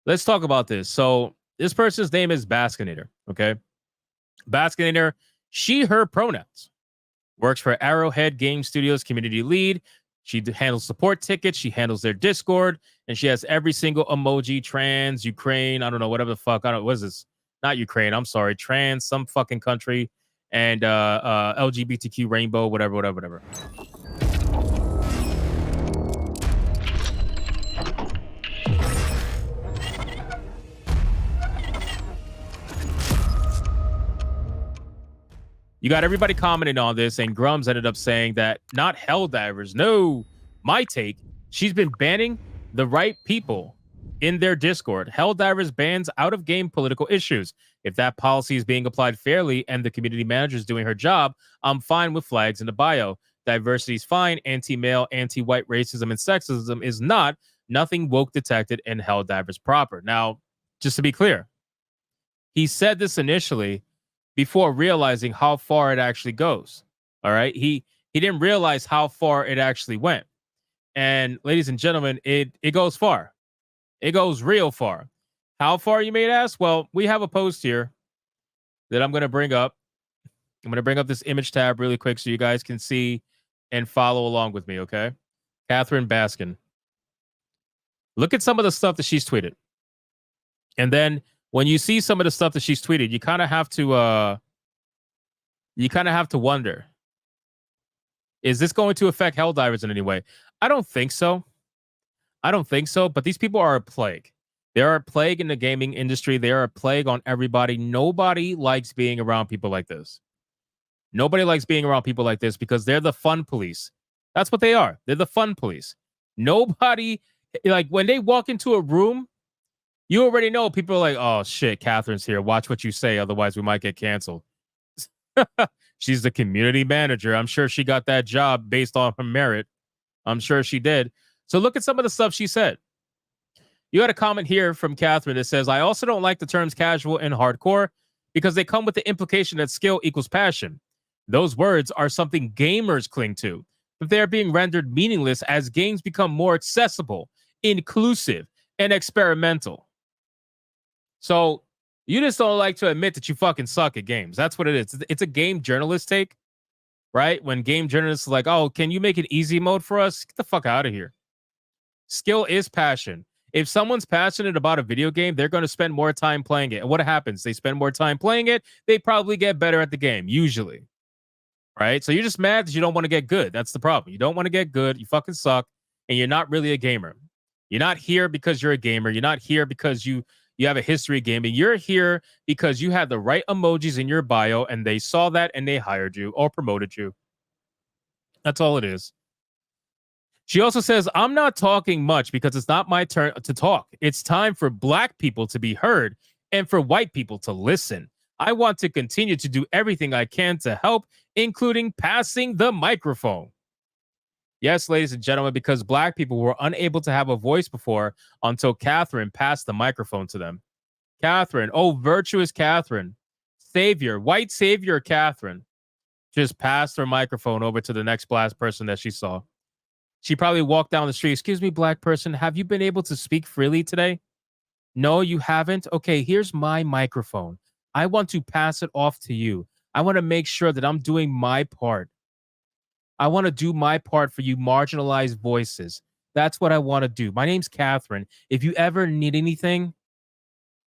let's talk about this. So this person's name is Baskinator. Okay, Baskinator. She, her pronouns. Works for Arrowhead Game Studios community lead. She handles support tickets. She handles their Discord, and she has every single emoji. Trans, Ukraine, I don't know, whatever the fuck. I don't. What is this? Not Ukraine. I'm sorry. Trans, some fucking country, and LGBTQ rainbow, whatever, whatever, whatever. You got everybody commenting on this, and Grums ended up saying that not Helldivers. No, my take. She's been banning the right people in their Discord. Helldivers bans out of game political issues. If that policy is being applied fairly and the community manager is doing her job, I'm fine with flags in the bio. Diversity is fine. Anti-male, anti-white racism and sexism is not. Nothing woke detected in Helldivers proper. Now, just to be clear, he said this initially before realizing how far it actually goes. All right. He didn't realize how far it actually went. And ladies and gentlemen, it goes far. It goes real far. How far, you may ask? Well, we have a post here that I'm going to bring up. I'm going to bring up this image tab really quick so you guys can see and follow along with me, okay? Catherine Baskin. Look at some of the stuff that she's tweeted. And then when you see some of the stuff that she's tweeted, you kind of have to wonder, is this going to affect Helldivers in any way? I don't think so. But these people are a plague. They are a plague in the gaming industry. They are a plague on everybody. Nobody likes being around people like this. Nobody likes being around people like this because they're the fun police. That's what they are. They're the fun police. Nobody, like when they walk into a room, you already know people are like, oh shit, Catherine's here. Watch what you say. Otherwise, we might get canceled. She's the community manager. I'm sure she got that job based on her merit. I'm sure she did. So look at some of the stuff she said. You got a comment here from Catherine that says, I also don't like the terms casual and hardcore because they come with the implication that skill equals passion. Those words are something gamers cling to, but they are being rendered meaningless as games become more accessible, inclusive, and experimental. So you just don't like to admit that you fucking suck at games. That's what it is. It's a game journalist take, right? When game journalists are like, oh, can you make it easy mode for us? Get the fuck out of here. Skill is passion. If someone's passionate about a video game, they're going to spend more time playing it. And what happens? They spend more time playing it. They probably get better at the game, usually. Right? So you're just mad that you don't want to get good. That's the problem. You don't want to get good. You fucking suck. And you're not really a gamer. You're not here because you're a gamer. You're not here because you have a history of gaming. You're here because you had the right emojis in your bio and they saw that and they hired you or promoted you. That's all it is. She also says, I'm not talking much because it's not my turn to talk. It's time for black people to be heard and for white people to listen. I want to continue to do everything I can to help, including passing the microphone. Yes, ladies and gentlemen, because black people were unable to have a voice before until Catherine passed the microphone to them. Catherine, oh, virtuous Catherine, savior, white savior Catherine, just passed her microphone over to the next black person that she saw. She probably walked down the street. Excuse me, black person, have you been able to speak freely today? No, you haven't? Okay, here's my microphone. I want to pass it off to you. I want to make sure that I'm doing my part. I want to do my part for you marginalized voices. That's what I want to do. My name's Catherine. If you ever need anything,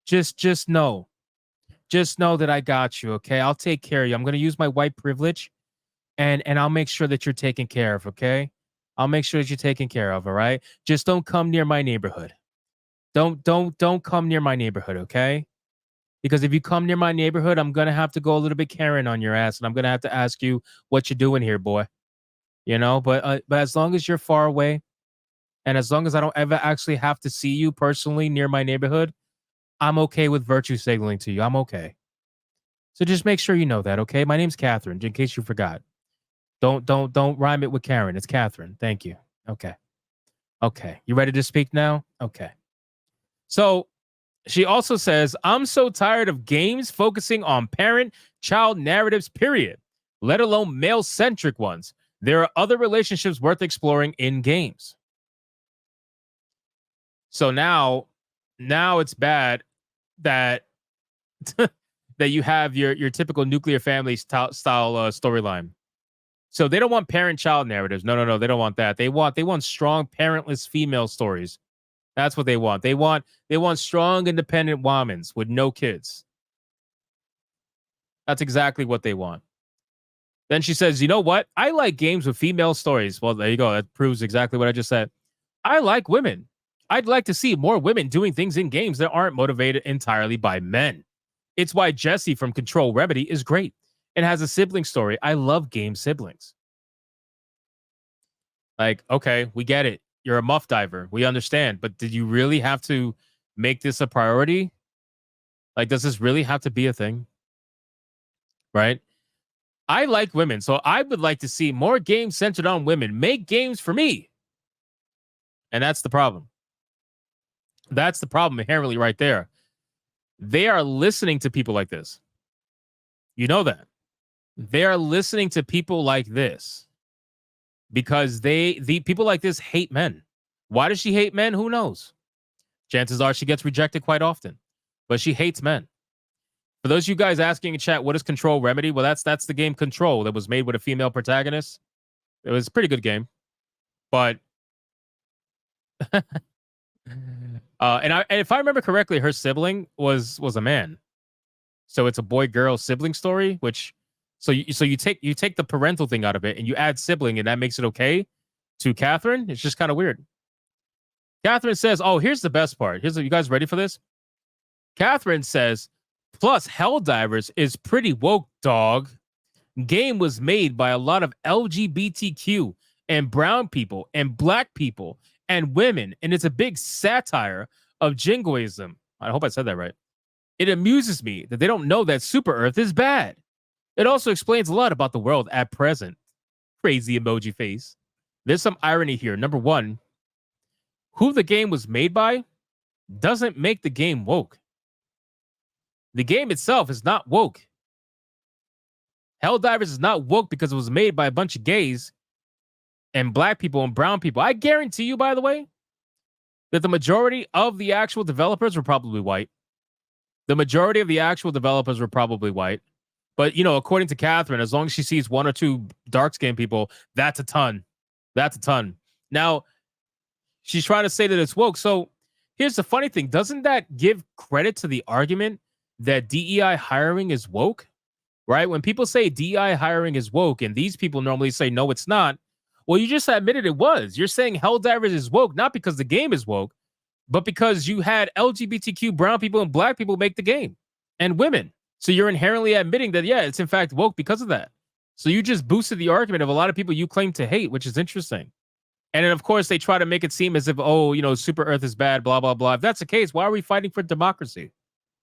just know. Just know that I got you, okay? I'll take care of you. I'm going to use my white privilege and I'll make sure that you're taken care of, okay? I'll make sure that you're taken care of, all right? Just don't come near my neighborhood. Don't come near my neighborhood, okay? Because if you come near my neighborhood, I'm going to have to go a little bit Karen on your ass and I'm going to have to ask you what you're doing here, boy. You know, but as long as you're far away and as long as I don't ever actually have to see you personally near my neighborhood, I'm okay with virtue signaling to you. I'm okay. So just make sure you know that, okay? My name's Catherine, in case you forgot. Don't rhyme it with Karen. It's Catherine. Thank you. Okay. Okay. You ready to speak now? Okay. So she also says, I'm so tired of games focusing on parent-child narratives, period, let alone male-centric ones. There are other relationships worth exploring in games. So now now it's bad that that you have your typical nuclear family style storyline. So they don't want parent-child narratives. No. They don't want that. They want strong parentless female stories. That's what they want. They want strong, independent women with no kids. That's exactly what they want. Then she says, you know what? I like games with female stories. Well, there you go. That proves exactly what I just said. I like women. I'd like to see more women doing things in games that aren't motivated entirely by men. It's why Jessie from Control Remedy is great and has a sibling story. I love game siblings. Like, okay, we get it. You're a muff diver. We understand. But did you really have to make this a priority? Like, does this really have to be a thing? Right? I like women, so I would like to see more games centered on women. Make games for me. And that's the problem. That's the problem inherently right there. They are listening to people like this. You know that. They are listening to people like this because the people like this hate men. Why does she hate men? Who knows? Chances are she gets rejected quite often, but she hates men. For those of you guys asking in chat, what is Control Remedy? Well, that's the game Control that was made with a female protagonist. It was a pretty good game, but and if I remember correctly, her sibling was a man, so it's a boy girl sibling story. Which you take the parental thing out of it and you add sibling, and that makes it okay to Catherine. It's just kind of weird. Catherine says, "Oh, here's the best part. You guys ready for this?" Catherine says, "Plus, Helldivers is pretty woke, dog. Game was made by a lot of LGBTQ and brown people and black people and women, and it's a big satire of jingoism." I hope I said that right. "It amuses me that they don't know that Super Earth is bad. It also explains a lot about the world at present." Crazy emoji face. There's some irony here. Number one, who the game was made by doesn't make the game woke. The game itself is not woke. Helldivers is not woke because it was made by a bunch of gays and black people and brown people. I guarantee you, by the way, that the majority of the actual developers were probably white. The majority of the actual developers were probably white. But, according to Catherine, as long as she sees one or two dark-skinned people, that's a ton. That's a ton. Now, she's trying to say that it's woke. So here's the funny thing. Doesn't that give credit to the argument that DEI hiring is woke? Right? When people say DEI hiring is woke, and these people normally say, no, it's not. Well, you just admitted it was. You're saying Helldivers is woke, not because the game is woke, but because you had LGBTQ brown people and black people make the game, and women. So you're inherently admitting that, yeah, it's in fact woke because of that. So you just boosted the argument of a lot of people you claim to hate, which is interesting. And then, of course, they try to make it seem as if, Super Earth is bad, blah, blah, blah. If that's the case, why are we fighting for democracy?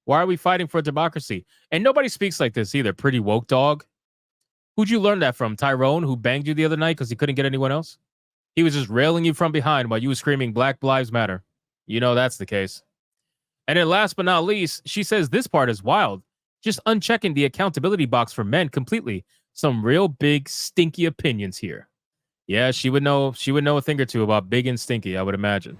Why are we fighting for democracy? And nobody speaks like this either. Pretty woke dog. Who'd you learn that from? Tyrone, who banged you the other night because he couldn't get anyone else? He was just railing you from behind while you were screaming Black Lives Matter. You know that's the case. And then last but not least, she says this part is wild. Just unchecking the accountability box for men completely. Some real big, stinky opinions here. Yeah, she would know a thing or two about big and stinky, I would imagine.